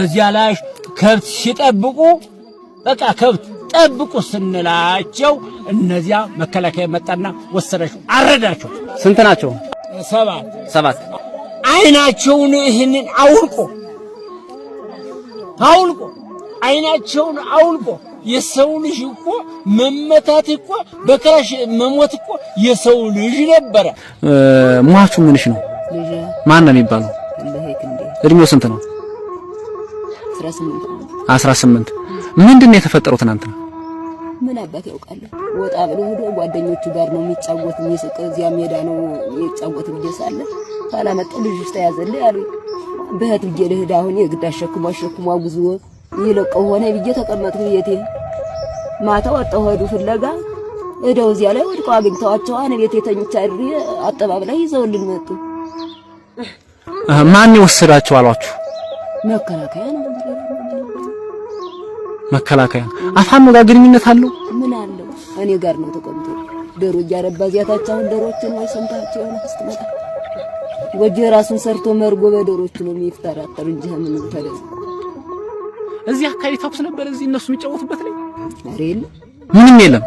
እዚያ ላይ ከብት ሲጠብቁ በቃ ከብት ጠብቁ ስንላቸው እነዚያ መከላከያ መጣና ወሰዳቸው አረዳቸው። ስንት ናቸው? ሰባት አይናቸውን ይህንን አውልቆ አይናቸውን አውልቆ የሰው ልጅ እኮ መመታት እኮ በክራሽ መሞት እኮ የሰው ልጅ ነበረ። ሟቹ ምንሽ ነው? ማን ነው የሚባለው? እድሜው ስንት ነው? 18 ምንድነው የተፈጠረው ትናንት? ምን አባት ያውቃል። ወጣ ብሎ ሄዶ ጓደኞቹ ጋር ነው የሚጫወት የሚስቅ እዚያ ሜዳ ነው የሚጫወት ይደሳለ ካላመጣ ልጅ ውስጥ ያዘለ ያሉ በህት ይገለህዳ አሁን የግድ አሸክሞ ጉዞ ይለቀው ሆነ ብዬ ተቀመጥኩ ቤቴ። ማታ ወጣው ሄዱ ፍለጋ እደው እዚያ ላይ ወድቀው አግኝተዋቸው አነ ቤቴ ተኝቻ አይሪ አጠባብ ላይ ይዘውልን መጡ። ማን ይወሰዳቸው አሏችሁ? መከላከያ ነው። መከላከያ አፋኑ ጋር ግንኙነት አለው? ምን አለው? እኔ ጋር ነው ተቀምጦ ደሮ ያረባ ዚያታቻውን ደሮችን ወይ ሰምታቸው ነው አስተመጣ ወጀ ራሱን ሰርቶ መርጎ በደሮች ነው የሚፍታራጠር እንጂ ምን ተደረ እዚህ አካባቢ ተኩስ ነበር። እዚህ እነሱ የሚጫወቱበት ላይ አሬል ምንም የለም።